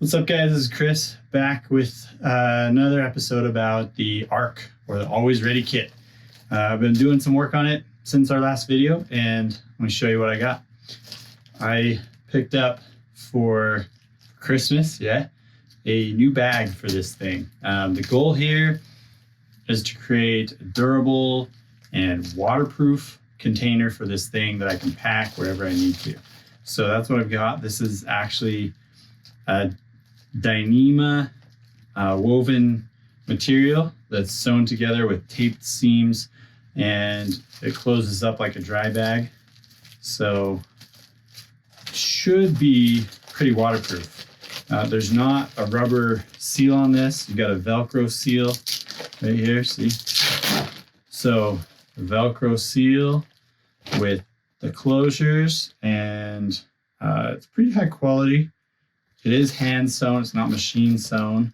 What's up, guys? This is Chris back with another episode about the ARK, or the Always Ready Kit. I've been doing some work on it since our last video, and I'm going to show you what I got. I picked up for Christmas, a new bag for this thing. The goal here is to create a durable and waterproof container for this thing that I can pack wherever I need to. So that's what I've got. This is actually a dyneema woven material that's sewn together with taped seams, and it closes up like a dry bag. So it should be pretty waterproof. There's not a rubber seal on this. You've got a Velcro seal right here, see? So the Velcro seal with the closures, and it's pretty high quality. It is hand sewn, it's not machine sewn.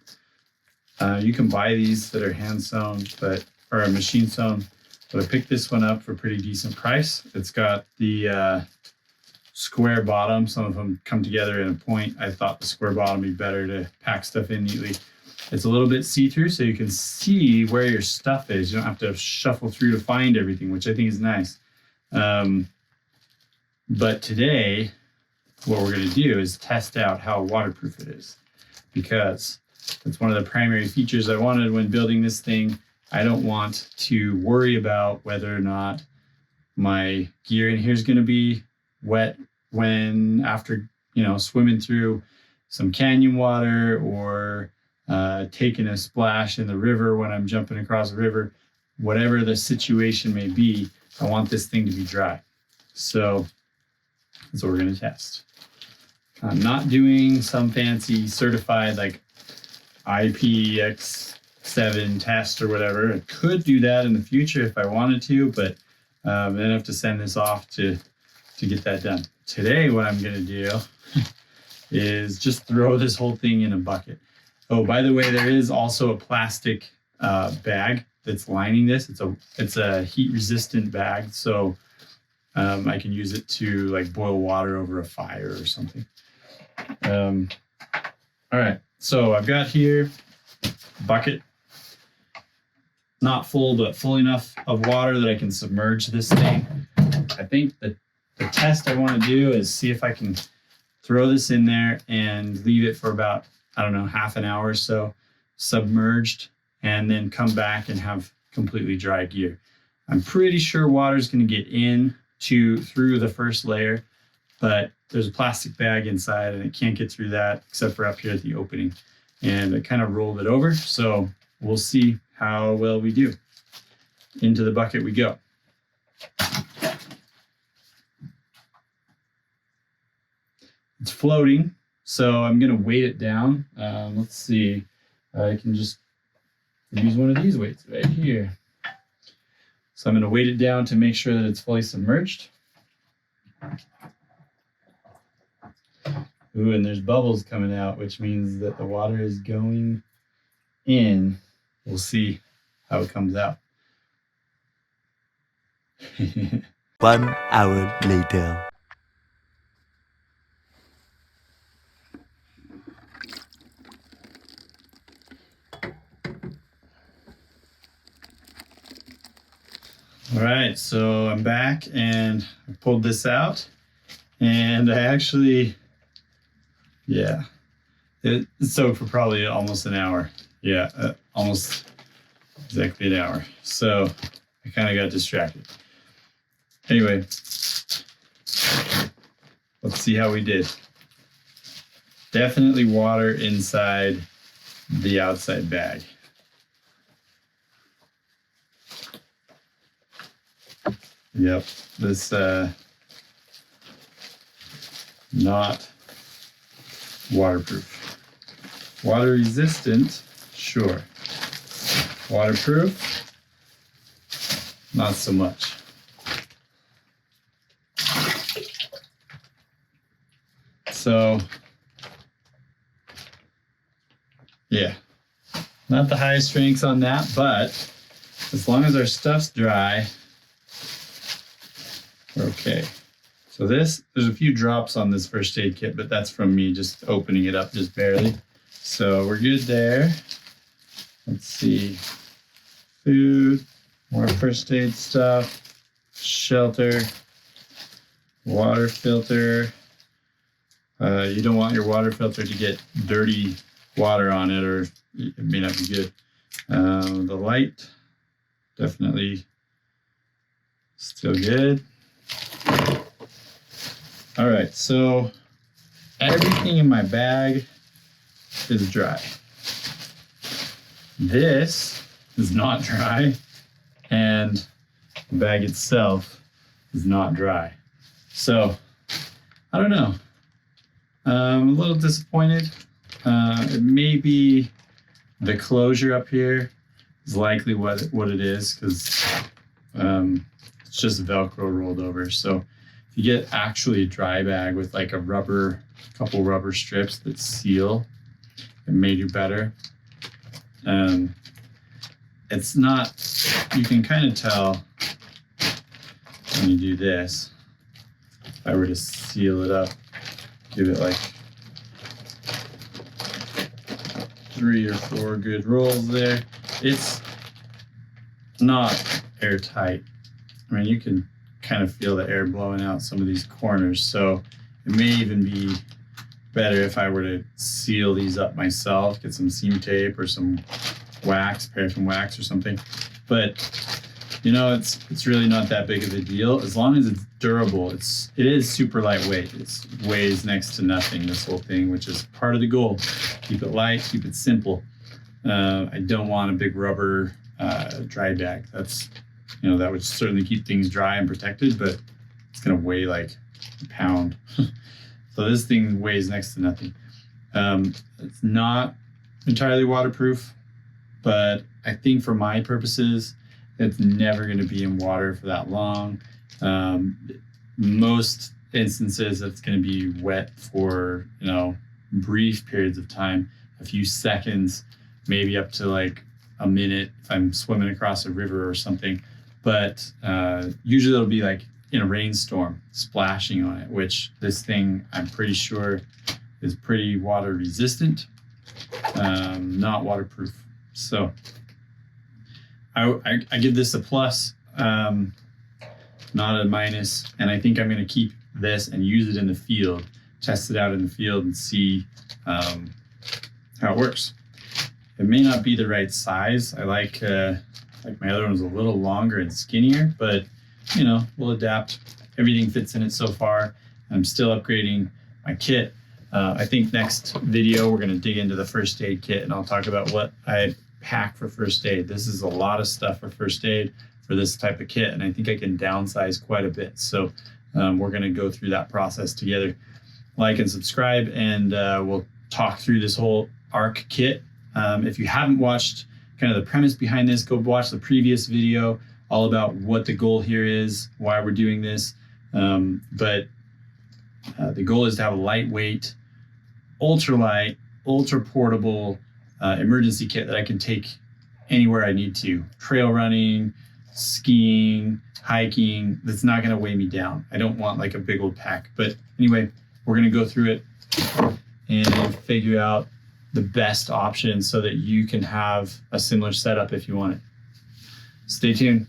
You can buy these that are hand sewn, or machine sewn, but I picked this one up for a pretty decent price. It's got the square bottom. Some of them come together in a point. I thought the square bottom would be better to pack stuff in neatly. It's a little bit see-through, so you can see where your stuff is. You don't have to shuffle through to find everything, which I think is nice. But today, what we're going to do is test out how waterproof it is, because it's one of the primary features I wanted when building this thing. I don't want to worry about whether or not my gear in here is going to be wet after swimming through some canyon water, or taking a splash in the river when I'm jumping across a river. Whatever the situation may be, I want this thing to be dry. So that's what we're going to test. I'm not doing some fancy certified like IPX7 test or whatever. I could do that in the future if I wanted to, but then I have to send this off to get that done. Today, what I'm going to do is just throw this whole thing in a bucket. Oh, by the way, there is also a plastic bag that's lining this. It's a heat-resistant bag, so I can use it to like boil water over a fire or something. All right, so I've got here a bucket, not full, but full enough of water that I can submerge this thing. I think the test I want to do is see if I can throw this in there and leave it for about, half an hour or so submerged, and then come back and have completely dry gear. I'm pretty sure water is going to get in through the first layer, but there's a plastic bag inside and it can't get through that except for up here at the opening. And I kind of rolled it over, so we'll see how well we do. Into the bucket we go. It's floating, so I'm going to weight it down. Let's see. I can just use one of these weights right here. So I'm going to weight it down to make sure that it's fully submerged. Ooh, and there's bubbles coming out, which means that the water is going in. We'll see how it comes out. 1 hour later. All right, so I'm back and I pulled this out, and I actually, it soaked for probably almost an hour. Almost exactly an hour. So I kind of got distracted. Anyway, let's see how we did. Definitely water inside the outside bag. Yep, this not waterproof. Water resistant, sure. Waterproof, not so much. So, not the highest strengths on that, but as long as our stuff's dry, we're okay. So there's a few drops on this first aid kit, but that's from me just opening it up just barely. So we're good there. Let's see. Food, more first aid stuff, shelter, water filter. You don't want your water filter to get dirty water on it, or it may not be good. The light, definitely still good. All right, so everything in my bag is dry. This is not dry, and the bag itself is not dry. So, I don't know. I'm a little disappointed. It may be the closure up here is likely what it is, because it's just Velcro rolled over. So if you get actually a dry bag with like a couple rubber strips that seal, it may do better. It's not, you can kind of tell when you do this. If I were to seal it up, give it like 3 or 4 good rolls there. It's not airtight. I mean, you can kind of feel the air blowing out some of these corners, so it may even be better if I were to seal these up myself, get some seam tape or some wax, paraffin wax or something. But you know, it's really not that big of a deal as long as it's durable. It is super lightweight. It weighs next to nothing, this whole thing, which is part of the goal. Keep it light, keep it simple. I don't want a big rubber dry bag. That's, you know, that would certainly keep things dry and protected, but it's gonna weigh like a pound. So this thing weighs next to nothing. It's not entirely waterproof, but I think for my purposes, it's never going to be in water for that long. Most instances, it's going to be wet for, you know, brief periods of time, a few seconds, maybe up to like a minute if I'm swimming across a river or something. But usually it'll be like in a rainstorm, splashing on it, which this thing, I'm pretty sure, is pretty water resistant, not waterproof. So I give this a plus, not a minus, and I think I'm going to keep this and use it in the field, test it out in the field and see how it works. It may not be the right size. I like my other one was a little longer and skinnier, but you know, we'll adapt. Everything fits in it so far. I'm still upgrading my kit. I think next video we're going to dig into the first aid kit, and I'll talk about what I pack for first aid. This is a lot of stuff for first aid for this type of kit, and I think I can downsize quite a bit. So we're going to go through that process together. Like and subscribe, and we'll talk through this whole ARK kit. If you haven't watched kind of the premise behind this, go watch the previous video all about what the goal here is, why we're doing this. But the goal is to have a lightweight, ultralight, ultra portable emergency kit that I can take anywhere I need to. Trail running, skiing, hiking, that's not going to weigh me down. I don't want like a big old pack. But anyway, we're going to go through it and figure out the best option so that you can have a similar setup if you want it. Stay tuned.